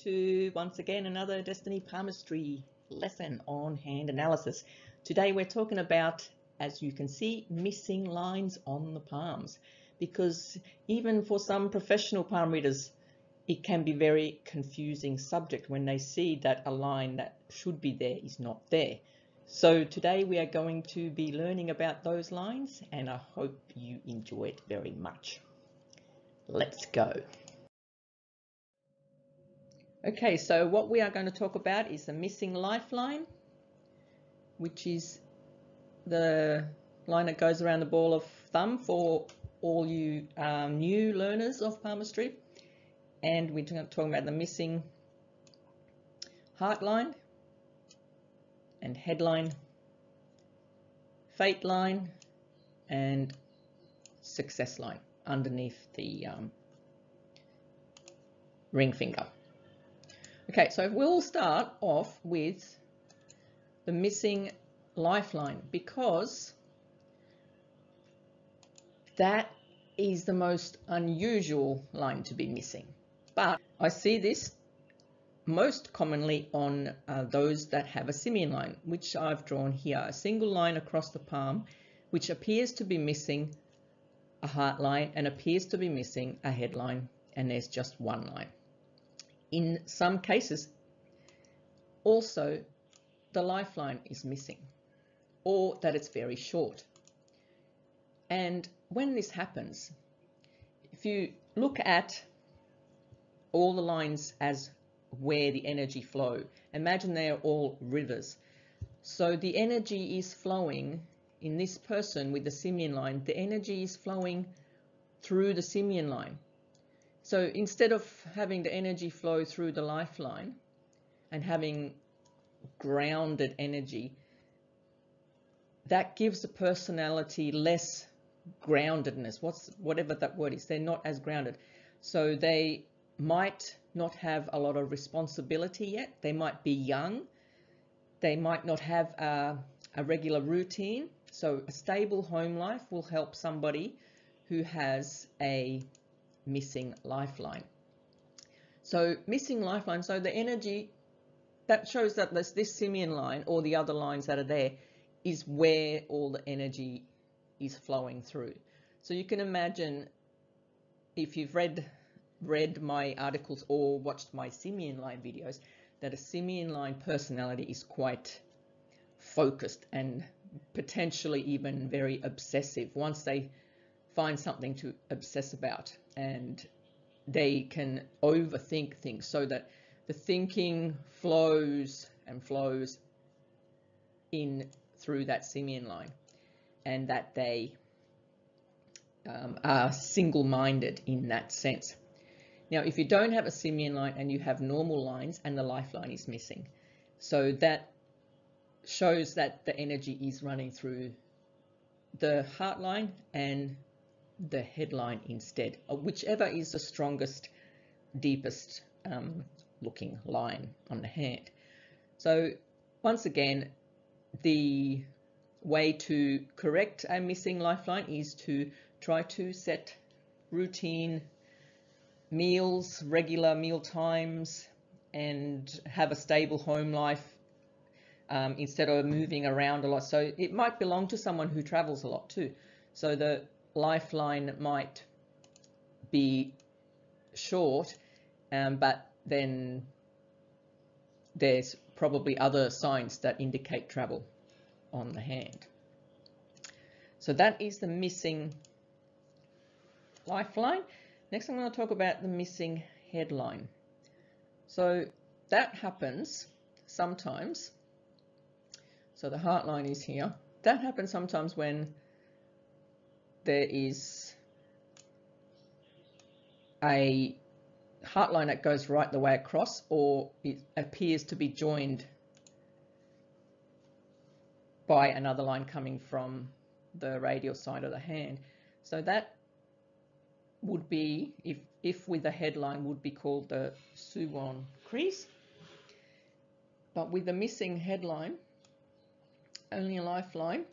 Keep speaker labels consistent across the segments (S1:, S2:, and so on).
S1: to once again another Destiny Palmistry lesson on hand analysis. Today we're talking about, as you can see, missing lines on the palms, because even for some professional palm readers it can be very confusing subject when they see that a line that should be there is not there. So today we are going to be learning about those lines, and I hope you enjoy it very much. Let's go. Okay, so what we are going to talk about is the missing lifeline, which is the line that goes around the ball of thumb for all you new learners of palmistry. And we're talking about the missing heart line and headline, fate line, and success line underneath the ring finger. Okay, so we'll start off with the missing lifeline, because that is the most unusual line to be missing. But I see this most commonly on those that have a simian line, which I've drawn here, a single line across the palm, which appears to be missing a heart line and appears to be missing a headline, and there's just one line. In some cases, also the lifeline is missing, or that it's very short. And when this happens, if you look at all the lines as where the energy flow, imagine they are all rivers. So the energy is flowing in this person with the simian line, the energy is flowing through the simian line. So instead of having the energy flow through the lifeline and having grounded energy, that gives the personality less groundedness, whatever that word is. They're not as grounded. So they might not have a lot of responsibility yet. They might be young. They might not have a regular routine. So a stable home life will help somebody who has a missing lifeline. So missing lifeline, so the energy that shows that this simian line, or the other lines that are there, is where all the energy is flowing through. So you can imagine, if you've read my articles or watched my simian line videos, that a simian line personality is quite focused and potentially even very obsessive once they find something to obsess about, and they can overthink things so that the thinking flows and flows in through that simian line, and that they are single-minded in that sense. Now, if you don't have a simian line and you have normal lines and the lifeline is missing, so that shows that the energy is running through the heart line and the headline instead, whichever is the strongest, deepest looking line on the hand. So once again, the way to correct a missing lifeline is to try to set routine meals, regular meal times, and have a stable home life instead of moving around a lot. So it might belong to someone who travels a lot too. So the lifeline might be short, but then there's probably other signs that indicate travel on the hand. So that is the missing lifeline. Next, I'm going to talk about the missing headline. So that happens sometimes. So the heart line is here. That happens sometimes when there is a heart line that goes right the way across, or it appears to be joined by another line coming from the radial side of the hand. So that would be, if with a headline, would be called the Simian crease. But with the missing headline, only a lifeline,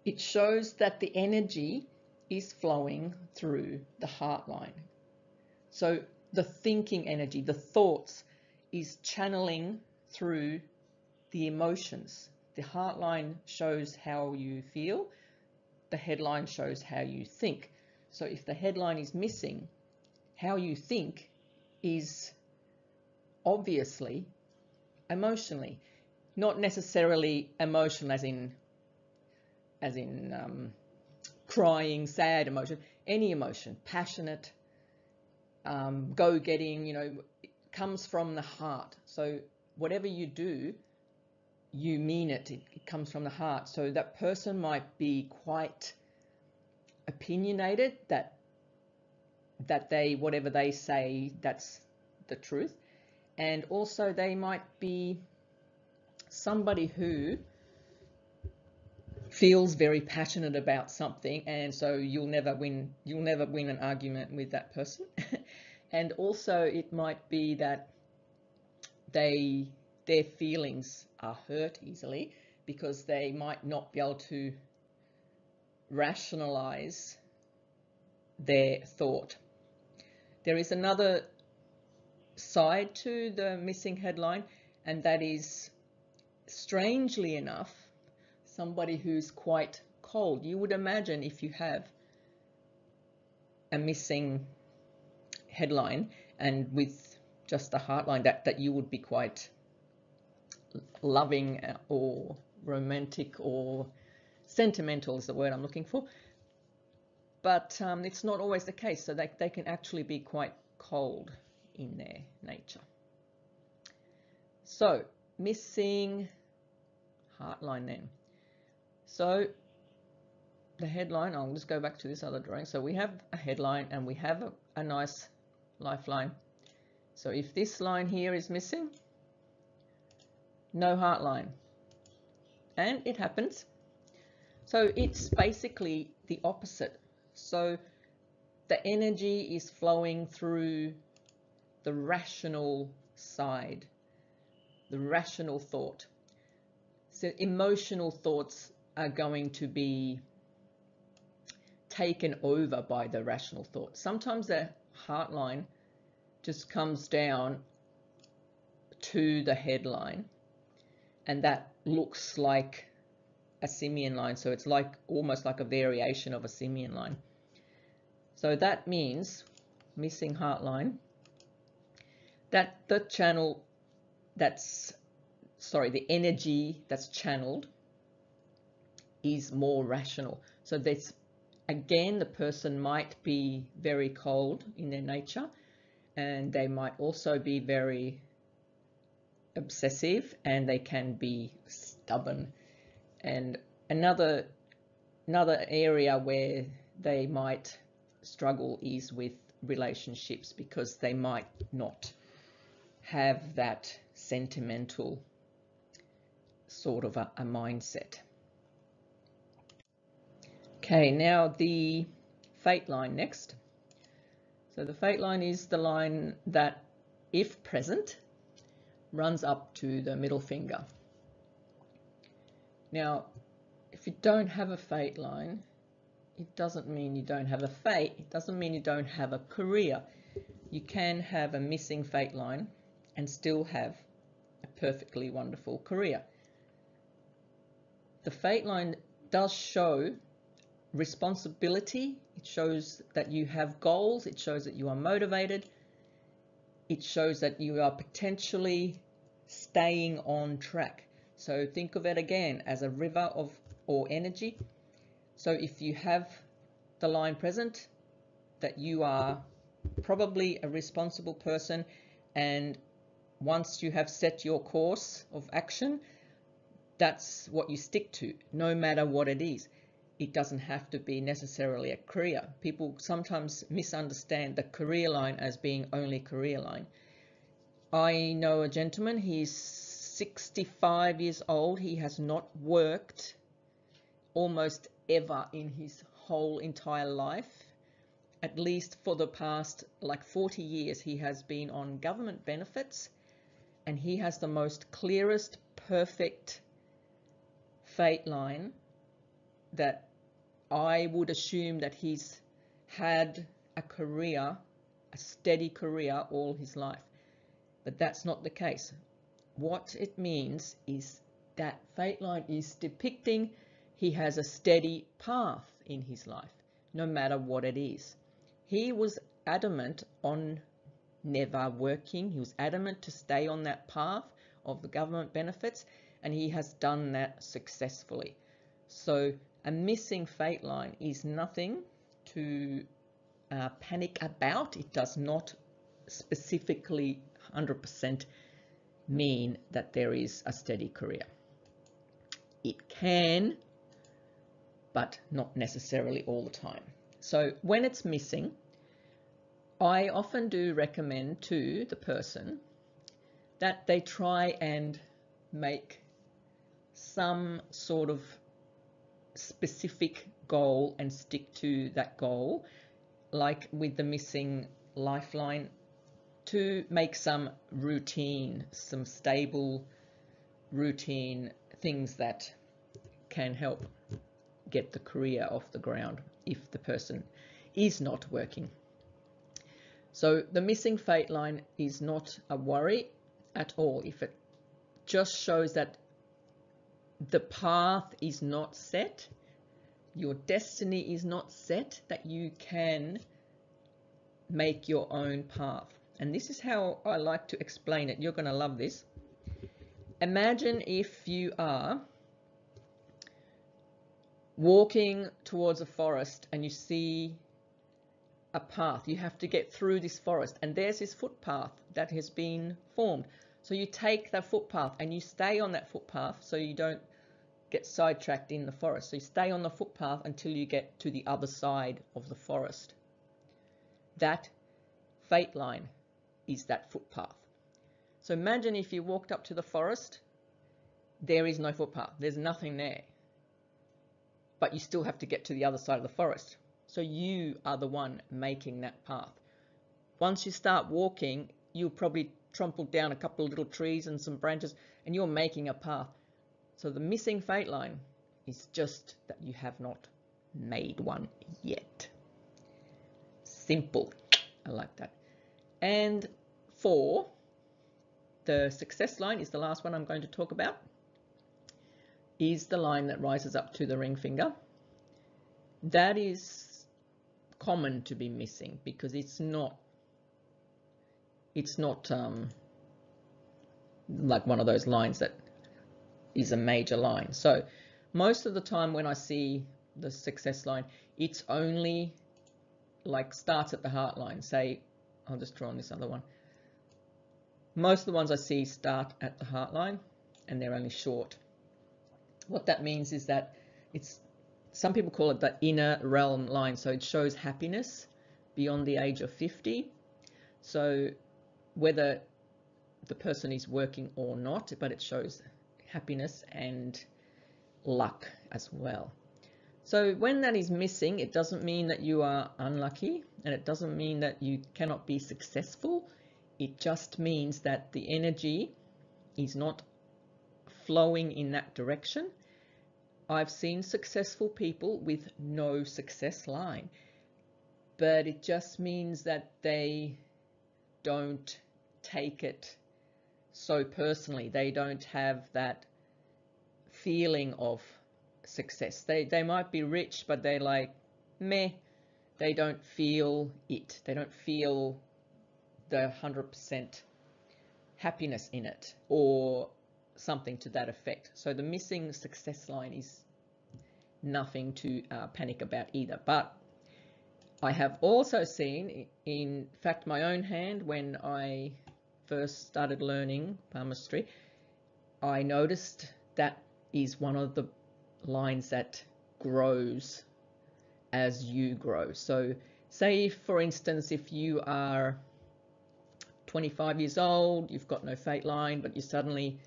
S1: it shows that the energy is flowing through the heart line. So the thinking energy, the thoughts, is channeling through the emotions. The heart line shows how you feel. The headline shows how you think. So if the headline is missing, how you think is obviously emotionally, not necessarily emotional as in crying, sad emotion, any emotion, passionate, go-getting, it comes from the heart. So whatever you do, you mean it. It comes from the heart. So that person might be quite opinionated, that they, whatever they say, that's the truth. And also they might be somebody who feels very passionate about something, and so you'll never win an argument with that person. And also it might be that their feelings are hurt easily because they might not be able to rationalize their thought. There is another side to the missing headline, and that is, strangely enough, somebody who's quite cold. You would imagine if you have a missing headline and with just the heart line that you would be quite loving or romantic or sentimental is the word I'm looking for. But it's not always the case. So they can actually be quite cold in their nature. So missing heart line then. So the headline, I'll just go back to this other drawing. So we have a headline and we have a nice lifeline. So if this line here is missing, no heart line. And it happens. So it's basically the opposite. So the energy is flowing through the rational side, the rational thought. So emotional thoughts are going to be taken over by the rational thought. Sometimes the heart line just comes down to the headline, and that looks like a Simian line. So it's like almost like a variation of a Simian line. So that means, missing heart line, that the channel the energy that's channeled is more rational. So that's, again, the person might be very cold in their nature, and they might also be very obsessive, and they can be stubborn. And another area where they might struggle is with relationships, because they might not have that sentimental sort of a mindset. Okay, now the fate line next. So the fate line is the line that, if present, runs up to the middle finger. Now, if you don't have a fate line, it doesn't mean you don't have a fate. It doesn't mean you don't have a career. You can have a missing fate line and still have a perfectly wonderful career. The fate line does show responsibility. It shows that you have goals. It shows that you are motivated. It shows that you are potentially staying on track. So think of it again as a river or energy. So if you have the line present, that you are probably a responsible person, and once you have set your course of action, that's what you stick to, no matter what it is. It doesn't have to be necessarily a career. People sometimes misunderstand the career line as being only career line. I know a gentleman, he's 65 years old. He has not worked almost ever in his whole entire life. At least for the past 40 years, he has been on government benefits, and he has the most clearest, perfect fate line that I would assume that he's had a career a steady career all his life. But that's not the case. What it means is that fate line is depicting he has a steady path in his life, no matter what it is. He was adamant on never working. He was adamant to stay on that path of the government benefits, and he has done that successfully. So a missing fate line is nothing to panic about. It does not specifically 100% mean that there is a steady career. It can, but not necessarily all the time. So when it's missing, I often do recommend to the person that they try and make some sort of specific goal and stick to that goal, like with the missing lifeline, to make some routine, some stable routine things that can help get the career off the ground if the person is not working. So the missing fate line is not a worry at all. If it just shows that the path is not set, your destiny is not set, that you can make your own path. And this is how I like to explain it. You're going to love this. Imagine if you are walking towards a forest and you see a path. You have to get through this forest, and there's this footpath that has been formed. So you take that footpath and you stay on that footpath so you don't get sidetracked in the forest. So you stay on the footpath until you get to the other side of the forest. That fate line is that footpath. So imagine if you walked up to the forest, there is no footpath, there's nothing there, but you still have to get to the other side of the forest. So you are the one making that path. Once you start walking, you'll probably trample down a couple of little trees and some branches, and you're making a path. So the missing fate line is just that you have not made one yet. Simple. I like that. And 4, the success line is the last one I'm going to talk about, is the line that rises up to the ring finger. That is common to be missing because it's not like one of those lines that is a major line. So most of the time when I see the success line, it's only like starts at the heart line. Say, I'll just draw on this other one. Most of the ones I see start at the heart line and they're only short. What that means is that some people call it the inner realm line. So it shows happiness beyond the age of 50. So whether the person is working or not, but it shows happiness and luck as well. So when that is missing, it doesn't mean that you are unlucky, and it doesn't mean that you cannot be successful. It just means that the energy is not flowing in that direction. I've seen successful people with no success line, but it just means that they don't take it so personally. They don't have that feeling of success. They might be rich, but they're like, meh. They don't feel it. They don't feel the 100% happiness in it or something to that effect. So the missing success line is nothing to panic about either. But I have also seen, in fact, my own hand, when I first started learning palmistry, I noticed that is one of the lines that grows as you grow. So say, for instance, if you are 25 years old, you've got no fate line, but you suddenly,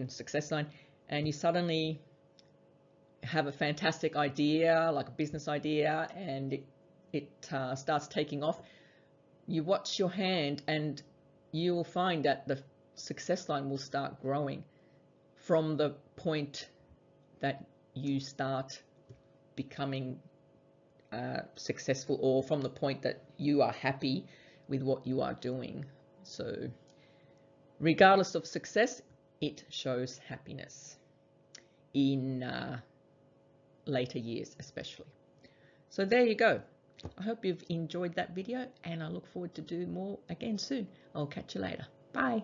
S1: success line, and you suddenly have a fantastic idea, like a business idea, and it starts taking off. You watch your hand and you will find that the success line will start growing from the point that you start becoming successful, or from the point that you are happy with what you are doing. So regardless of success, it shows happiness in later years especially. So there you go. I hope you've enjoyed that video, and I look forward to do more again soon. I'll catch you later. Bye.